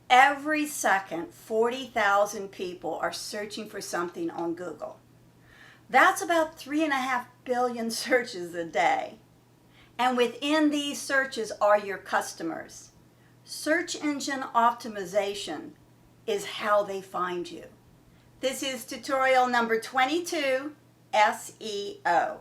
Every second, 40,000 people are searching for something on Google. That's about 3.5 billion searches a day. And within these searches are your customers. Search engine optimization is how they find you. This is tutorial number 22, SEO.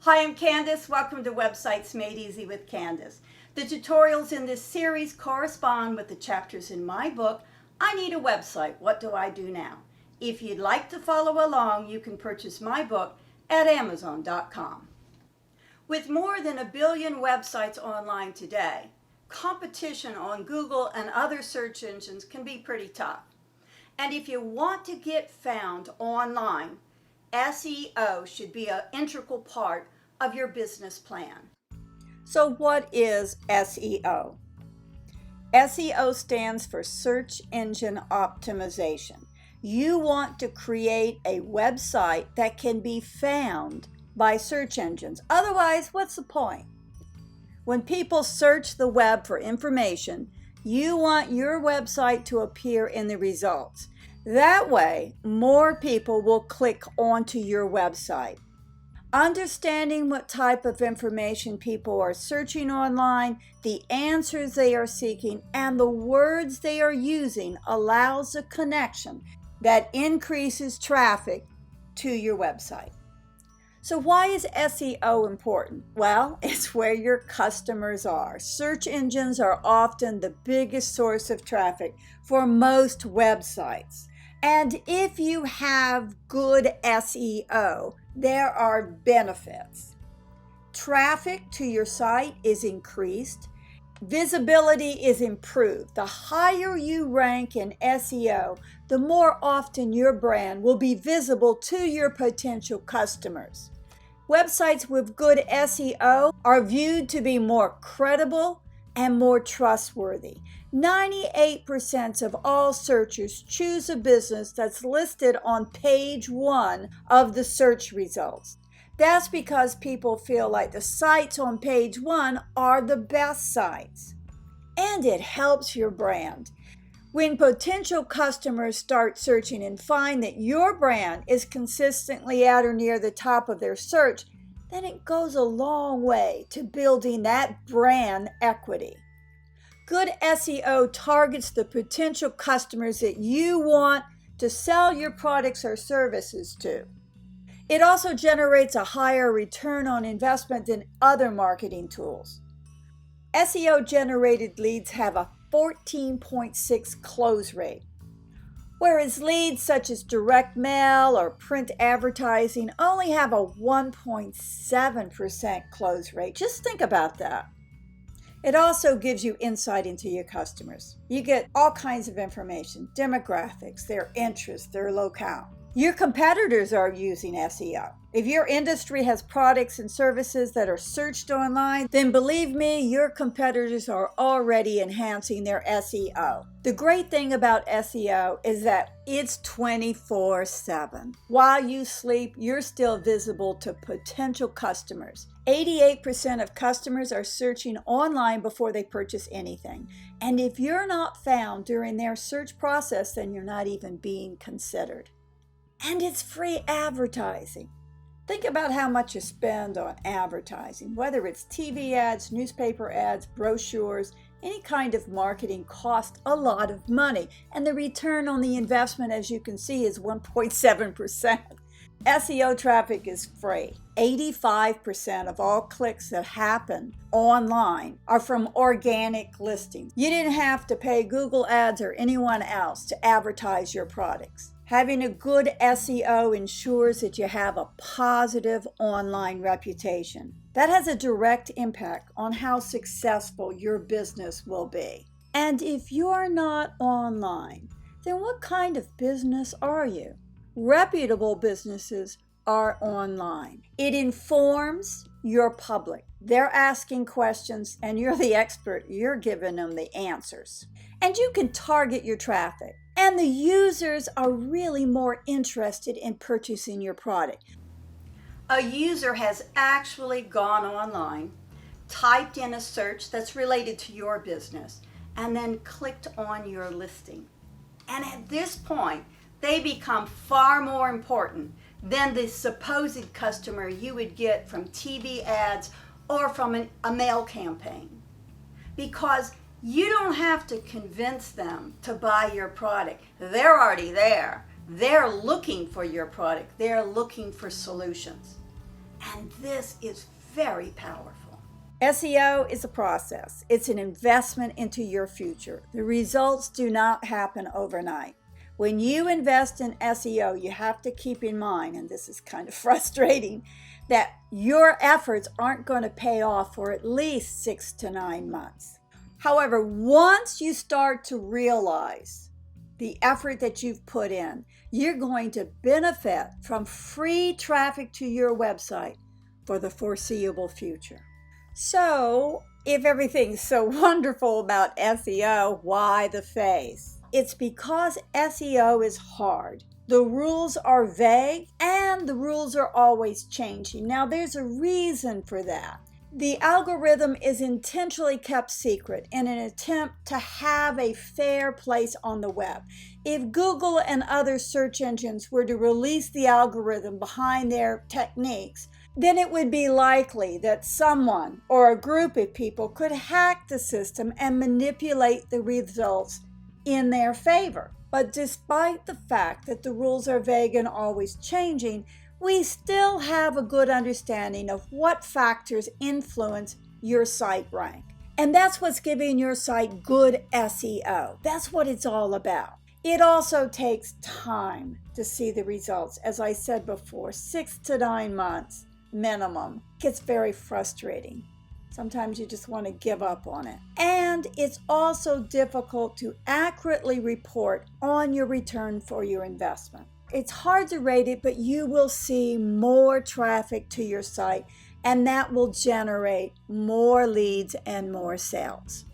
Hi, I'm Candace. Welcome to Websites Made Easy with Candace. The tutorials in this series correspond with the chapters in my book, I Need a Website, What Do I Do Now? If you'd like to follow along, you can purchase my book at Amazon.com. With more than 1 billion websites online today, competition on Google and other search engines can be pretty tough. And if you want to get found online, SEO should be an integral part of your business plan. So what is SEO? SEO stands for Search Engine Optimization. You want to create a website that can be found by search engines. Otherwise, what's the point? When people search the web for information, you want your website to appear in the results. That way, more people will click onto your website. Understanding what type of information people are searching online, the answers they are seeking, and the words they are using allows a connection that increases traffic to your website. So why is SEO important? Well, it's where your customers are. Search engines are often the biggest source of traffic for most websites. And if you have good SEO, there are benefits. Traffic to your site is increased. Visibility is improved. The higher you rank in SEO, the more often your brand will be visible to your potential customers. Websites with good SEO are viewed to be more credible and more trustworthy. 98% of all searchers choose a business that's listed on page 1 of the search results. That's because people feel like the sites on page 1 are the best sites. And it helps your brand. When potential customers start searching and find that your brand is consistently at or near the top of their search, then it goes a long way to building that brand equity. Good SEO targets the potential customers that you want to sell your products or services to. It also generates a higher return on investment than other marketing tools. SEO-generated leads have a 14.6 close rate, whereas leads such as direct mail or print advertising only have a 1.7% close rate. Just think about that. It also gives you insight into your customers. You get all kinds of information, demographics, their interests, their locale. Your competitors are using SEO. If your industry has products and services that are searched online, then believe me, your competitors are already enhancing their SEO. The great thing about SEO is that it's 24/7. While you sleep, you're still visible to potential customers. 88% of customers are searching online before they purchase anything. And if you're not found during their search process, then you're not even being considered. And it's free advertising. Think about how much you spend on advertising, whether it's TV ads, newspaper ads, brochures, any kind of marketing costs a lot of money. And the return on the investment, as you can see, is 1.7%. SEO traffic is free. 85% of all clicks that happen online are from organic listings. You didn't have to pay Google ads or anyone else to advertise your products. Having a good SEO ensures that you have a positive online reputation. That has a direct impact on how successful your business will be. And if you're not online, then what kind of business are you? Reputable businesses are online. It informs your public. They're asking questions and you're the expert. You're giving them the answers. And you can target your traffic. And the users are really more interested in purchasing your product. A user has actually gone online, typed in a search that's related to your business, and then clicked on your listing. And at this point, they become far more important than the supposed customer you would get from TV ads or from a mail campaign. Because you don't have to convince them to buy your product. They're already there. They're looking for your product. They're looking for solutions. And this is very powerful. SEO is a process. It's an investment into your future. The results do not happen overnight. When you invest in SEO, you have to keep in mind, and this is kind of frustrating, that your efforts aren't going to pay off for at least 6 to 9 months. However, once you start to realize the effort that you've put in, you're going to benefit from free traffic to your website for the foreseeable future. So, if everything's so wonderful about SEO, why the face? It's because SEO is hard. The rules are vague and the rules are always changing. Now, there's a reason for that. The algorithm is intentionally kept secret in an attempt to have a fair place on the web. If Google and other search engines were to release the algorithm behind their techniques, then it would be likely that someone or a group of people could hack the system and manipulate the results in their favor. But despite the fact that the rules are vague and always changing, we still have a good understanding of what factors influence your site rank. And that's what's giving your site good SEO. That's what it's all about. It also takes time to see the results. As I said before, 6 to 9 months minimum. It gets very frustrating. Sometimes you just want to give up on it. And it's also difficult to accurately report on your return for your investment. It's hard to rate it, but you will see more traffic to your site, and that will generate more leads and more sales.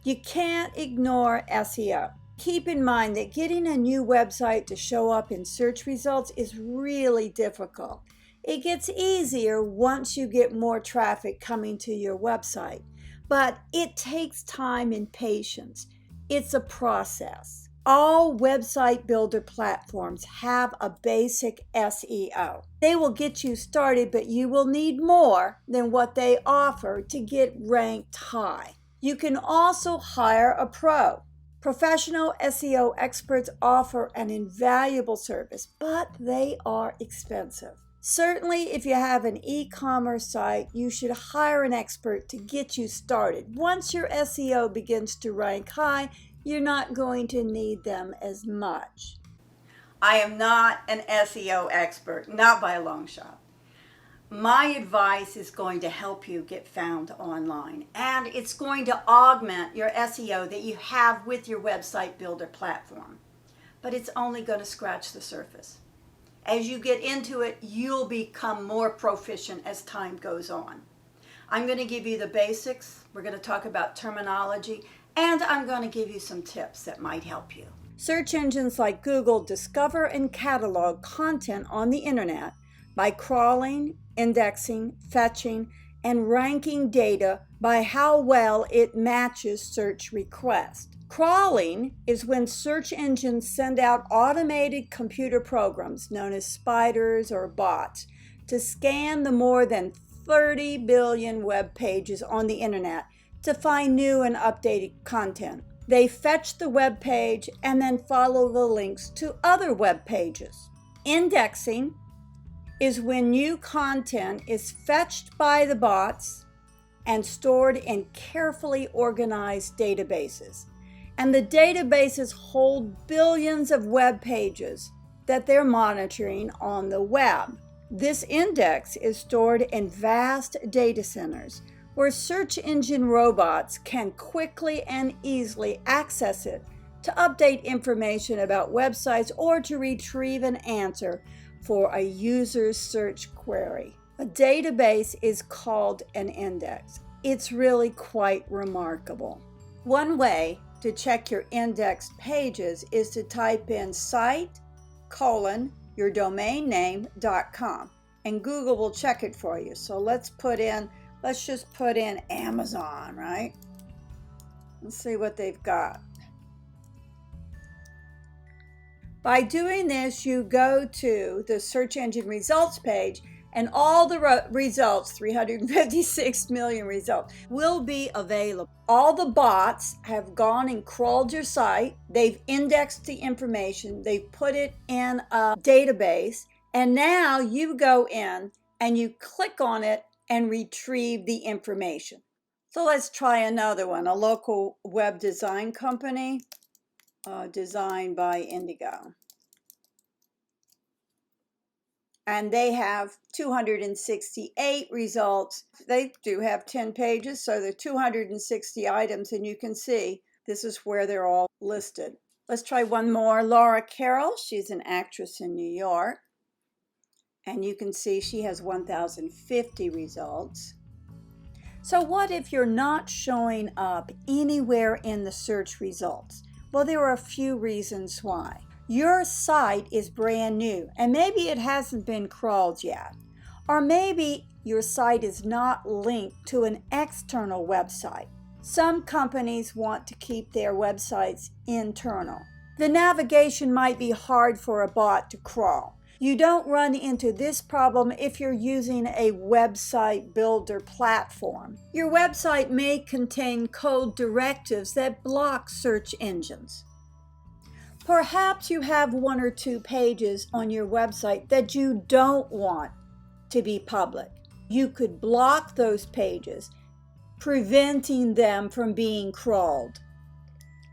You can't ignore SEO. Keep in mind that getting a new website to show up in search results is really difficult. It gets easier once you get more traffic coming to your website, but it takes time and patience. It's a process. All website builder platforms have a basic SEO. They will get you started, but you will need more than what they offer to get ranked high. You can also hire a pro. Professional SEO experts offer an invaluable service, but they are expensive. Certainly, if you have an e-commerce site, you should hire an expert to get you started. Once your SEO begins to rank high, you're not going to need them as much. I am not an SEO expert, not by a long shot. My advice is going to help you get found online, and it's going to augment your SEO that you have with your website builder platform. But it's only going to scratch the surface. As you get into it, you'll become more proficient as time goes on. I'm going to give you the basics. We're going to talk about terminology, and I'm going to give you some tips that might help you. Search engines like Google discover and catalog content on the internet by crawling, indexing, fetching, and ranking data by how well it matches search requests. Crawling is when search engines send out automated computer programs known as spiders or bots to scan the more than 30 billion web pages on the internet to find new and updated content. They fetch the web page and then follow the links to other web pages. Indexing is when new content is fetched by the bots and stored in carefully organized databases. And the databases hold billions of web pages that they're monitoring on the web. This index is stored in vast data centers where search engine robots can quickly and easily access it to update information about websites or to retrieve an answer for a user's search query. A database is called an index. It's really quite remarkable. One way to check your indexed pages is to type in site:/yourdomainname.com, and Google will check it for you. So let's just put in Amazon, right? Let's see what they've got. By doing this, you go to the search engine results page, and all the results, 356 million results, will be available. All the bots have gone and crawled your site. They've indexed the information. They've put it in a database. And now you go in and you click on it and retrieve the information. So let's try another one. A local web design company, designed by Indigo. And they have 268 results. They do have 10 pages, so there are 260 items, and you can see this is where they're all listed. Let's try one more. Laura Carroll, she's an actress in New York. And you can see she has 1,050 results. So what if you're not showing up anywhere in the search results? Well, there are a few reasons why. Your site is brand new, and maybe it hasn't been crawled yet. Or maybe your site is not linked to an external website. Some companies want to keep their websites internal. The navigation might be hard for a bot to crawl. You don't run into this problem if you're using a website builder platform. Your website may contain code directives that block search engines. Perhaps you have one or two pages on your website that you don't want to be public. You could block those pages, preventing them from being crawled.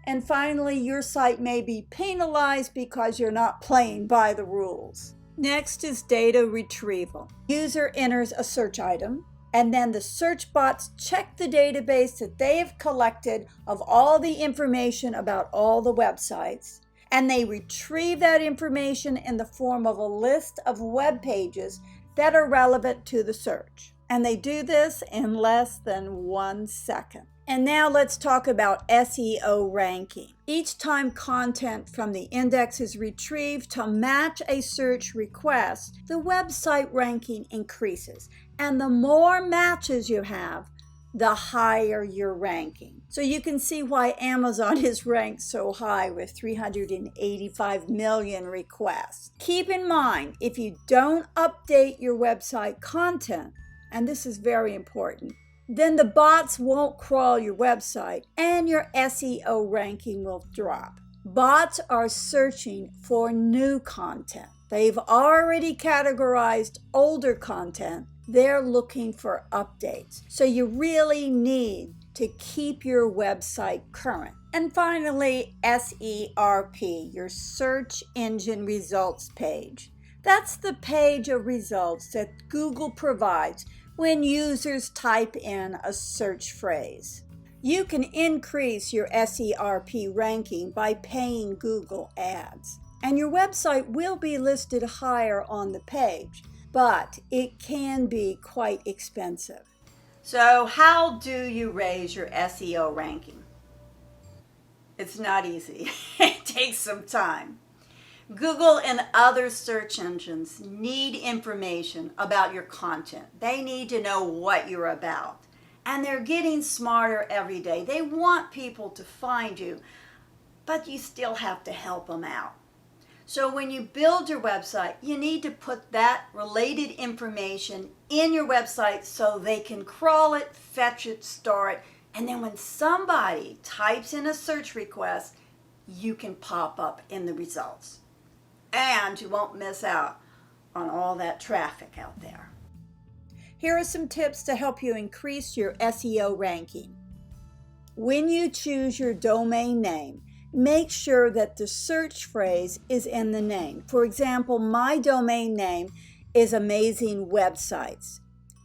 And finally, your site may be penalized because you're not playing by the rules. Next is data retrieval. User enters a search item, and then the search bots check the database that they have collected of all the information about all the websites, and they retrieve that information in the form of a list of web pages that are relevant to the search. And they do this in less than 1 second. And now let's talk about SEO ranking. Each time content from the index is retrieved to match a search request, the website ranking increases. And the more matches you have, the higher your ranking. So you can see why Amazon is ranked so high with 385 million requests. Keep in mind, if you don't update your website content, and this is very important, then the bots won't crawl your website and your SEO ranking will drop. Bots are searching for new content. They've already categorized older content. They're looking for updates. So you really need to keep your website current. And finally, SERP, your search engine results page. That's the page of results that Google provides when users type in a search phrase. You can increase your SERP ranking by paying Google ads, and your website will be listed higher on the page, but it can be quite expensive. So how do you raise your SEO ranking? It's not easy. It takes some time. Google and other search engines need information about your content. They need to know what you're about. And they're getting smarter every day. They want people to find you, but you still have to help them out. So when you build your website, you need to put that related information in your website so they can crawl it, fetch it, store it, and then when somebody types in a search request, you can pop up in the results. And you won't miss out on all that traffic out there. Here are some tips to help you increase your SEO ranking. When you choose your domain name, make sure that the search phrase is in the name. For example, my domain name is Amazing Websites.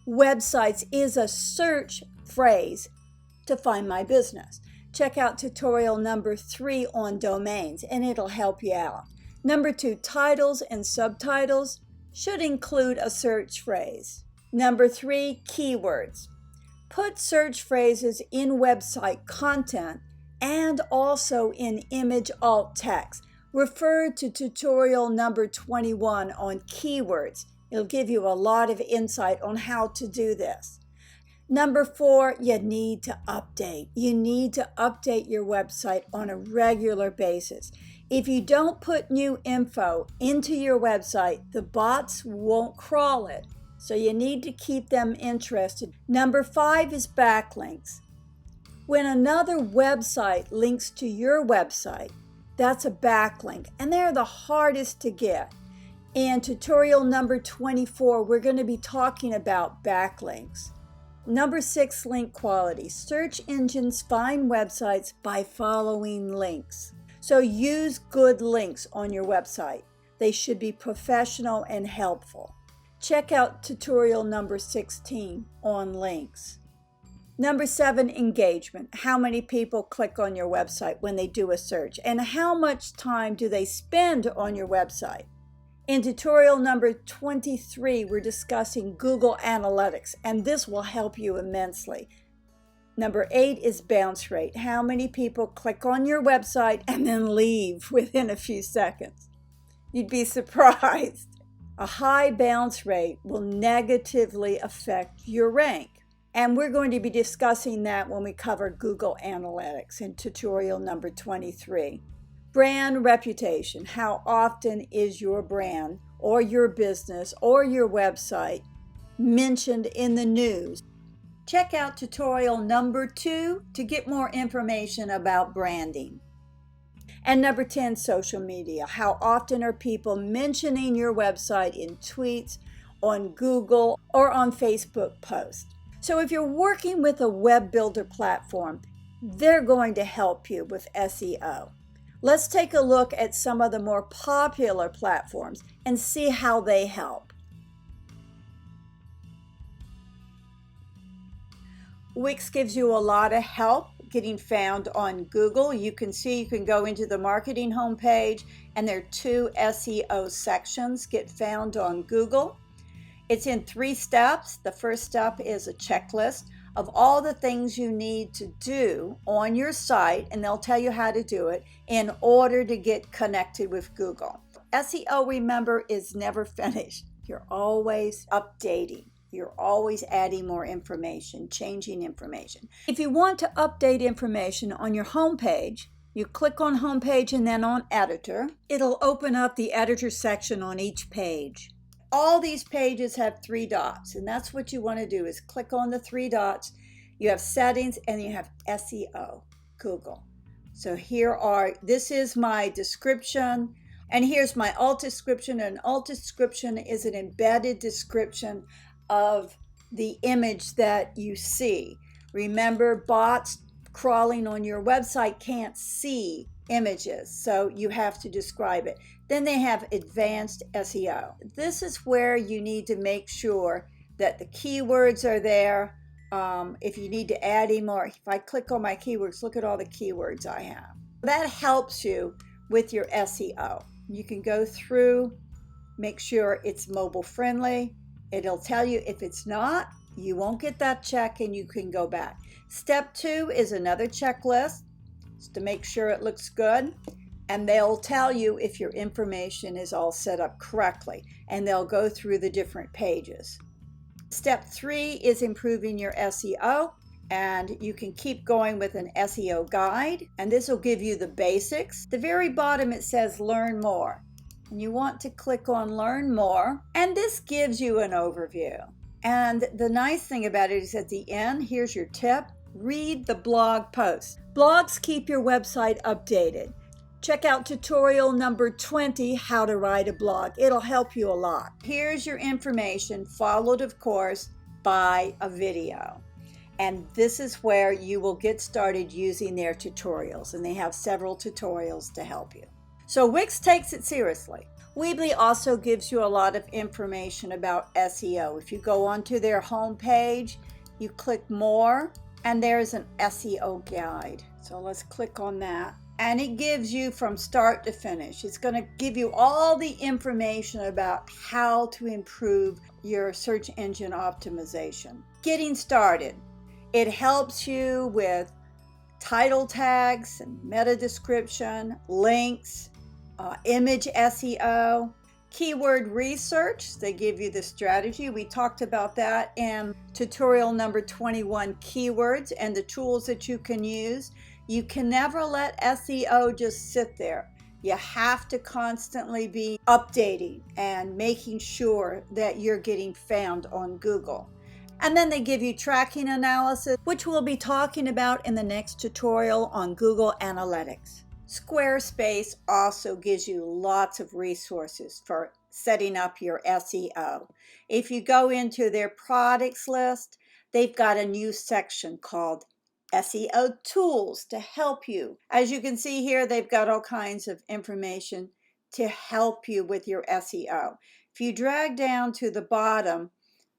Websites is a search phrase to find my business. Check out tutorial number 3 on domains and it'll help you out. Number 2, titles and subtitles. should include a search phrase. Number 3, keywords. Put search phrases in website content and also in image alt text. Refer to tutorial number 21 on keywords. It'll give you a lot of insight on how to do this. Number 4, you need to update. You need to update your website on a regular basis. If you don't put new info into your website, the bots won't crawl it. So you need to keep them interested. Number 5 is backlinks. When another website links to your website, that's a backlink, and they're the hardest to get. In tutorial number 24, we're going to be talking about backlinks. Number 6, link quality. Search engines find websites by following links. So use good links on your website. They should be professional and helpful. Check out tutorial number 16 on links. Number 7, engagement. How many people click on your website when they do a search? And how much time do they spend on your website? In tutorial number 23, we're discussing Google Analytics, and this will help you immensely. Number 8 is bounce rate. How many people click on your website and then leave within a few seconds? You'd be surprised. A high bounce rate will negatively affect your rank. And we're going to be discussing that when we cover Google Analytics in tutorial number 23. Brand reputation. How often is your brand or your business or your website mentioned in the news? Check out tutorial number 2 to get more information about branding. And number 10, social media. How often are people mentioning your website in tweets, on Google, or on Facebook posts? So if you're working with a web builder platform, they're going to help you with SEO. Let's take a look at some of the more popular platforms and see how they help. Wix gives you a lot of help getting found on Google. You can see you can go into the marketing homepage and there are 2 SEO sections, get found on Google. It's in 3 steps. The first step is a checklist of all the things you need to do on your site, and they'll tell you how to do it in order to get connected with Google. SEO, remember, is never finished. You're always updating. You're always adding more information, changing information. If you want to update information on your homepage, you click on homepage and then on editor. It'll open up the editor section on each page. All these pages have 3 dots, and that's what you want to do is click on the 3 dots. You have settings and you have SEO, Google. So this is my description, and here's my alt description. An alt description is an embedded description of the image that you see. Remember, bots crawling on your website can't see images, so you have to describe it. Then they have advanced SEO. This is where you need to make sure that the keywords are there. If you need to add any more, if I click on my keywords, look at all the keywords I have. That helps you with your SEO. You can go through, make sure it's mobile friendly. It'll tell you if it's not, you won't get that check and you can go back. Step 2 is another checklist to make sure it looks good. And they'll tell you if your information is all set up correctly. And they'll go through the different pages. Step 3 is improving your SEO. And you can keep going with an SEO guide. And this will give you the basics. At the very bottom it says learn more. And you want to click on learn more. And this gives you an overview. And the nice thing about it is at the end, here's your tip. Read the blog post. Blogs keep your website updated. Check out tutorial number 20, how to write a blog. It'll help you a lot. Here's your information, followed, of course, by a video. And this is where you will get started using their tutorials. And they have several tutorials to help you. So Wix takes it seriously. Weebly also gives you a lot of information about SEO. If you go onto their homepage, you click more, and there's an SEO guide. So let's click on that. and it gives you from start to finish. It's going to give you all the information about how to improve your search engine optimization. Getting started. It helps you with title tags and meta description, links, image SEO, keyword research. They give you the strategy. We talked about that in tutorial number 21, keywords and the tools that you can use. You can never let SEO just sit there. You have to constantly be updating and making sure that you're getting found on Google. And then they give you tracking analysis, which we'll be talking about in the next tutorial on Google Analytics. Squarespace also gives you lots of resources for setting up your SEO. If you go into their products list, they've got a new section called SEO tools to help you. As you can see here, they've got all kinds of information to help you with your SEO. If you drag down to the bottom,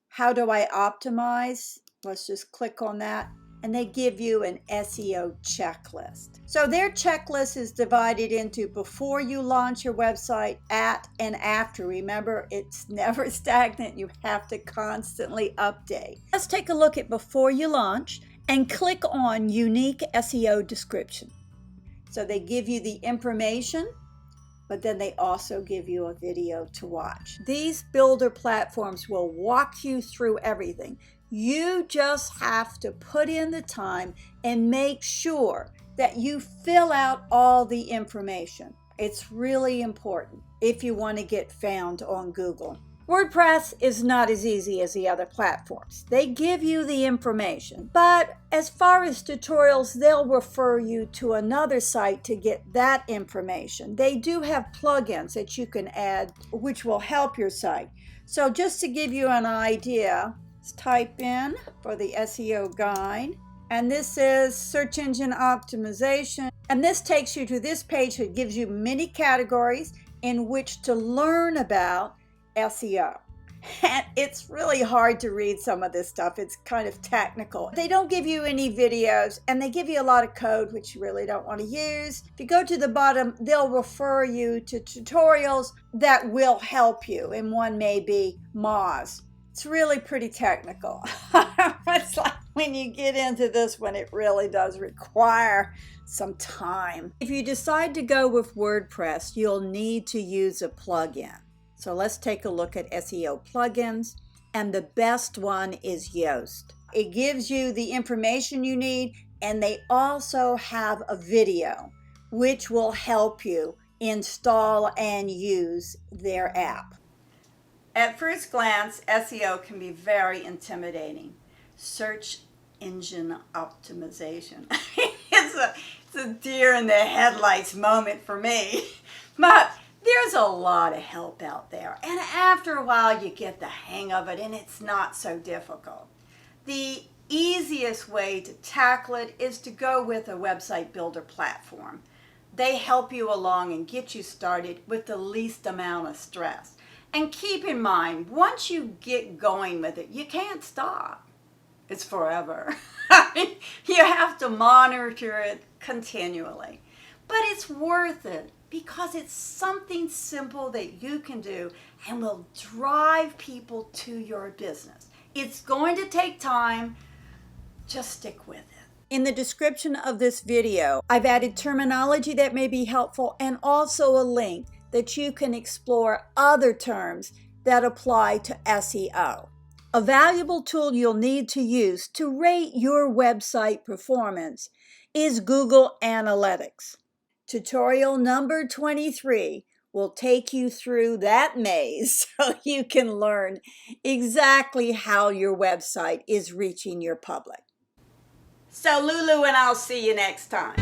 how do I optimize? Let's just click on that. And they give you an SEO checklist. So their checklist is divided into before you launch your website, at and after. Remember, it's never stagnant. You have to constantly update. Let's take a look at before you launch and click on unique SEO description. So they give you the information, but then they also give you a video to watch. These builder platforms will walk you through everything. You just have to put in the time and make sure that you fill out all the information. It's really important if you want to get found on Google. WordPress is not as easy as the other platforms. They give you the information, but as far as tutorials, they'll refer you to another site to get that information. They do have plugins that you can add, which will help your site. So just to give you an idea, let's type in for the SEO guide, and this is search engine optimization. And this takes you to this page that gives you many categories in which to learn about SEO. And it's really hard to read some of this stuff. It's kind of technical. They don't give you any videos, and they give you a lot of code, which you really don't want to use. If you go to the bottom, they'll refer you to tutorials that will help you, and one may be Moz. It's really pretty technical. It's like when you get into this one, it really does require some time. If you decide to go with WordPress, you'll need to use a plugin. So let's take a look at SEO plugins, and the best one is Yoast. It gives you the information you need, and they also have a video which will help you install and use their app. At first glance, SEO can be very intimidating. Search engine optimization. It's a deer in the headlights moment for me. But there's a lot of help out there, and after a while you get the hang of it, and it's not so difficult. The easiest way to tackle it is to go with a website builder platform. They help you along and get you started with the least amount of stress. And keep in mind, once you get going with it, you can't stop. It's forever. You have to monitor it continually. But it's worth it, because it's something simple that you can do and will drive people to your business. It's going to take time. Just stick with it. In the description of this video, I've added terminology that may be helpful, and also a link that you can explore other terms that apply to SEO. A valuable tool you'll need to use to rate your website performance is Google Analytics. Tutorial number 23 will take you through that maze so you can learn exactly how your website is reaching your public. So Lulu and I'll see you next time.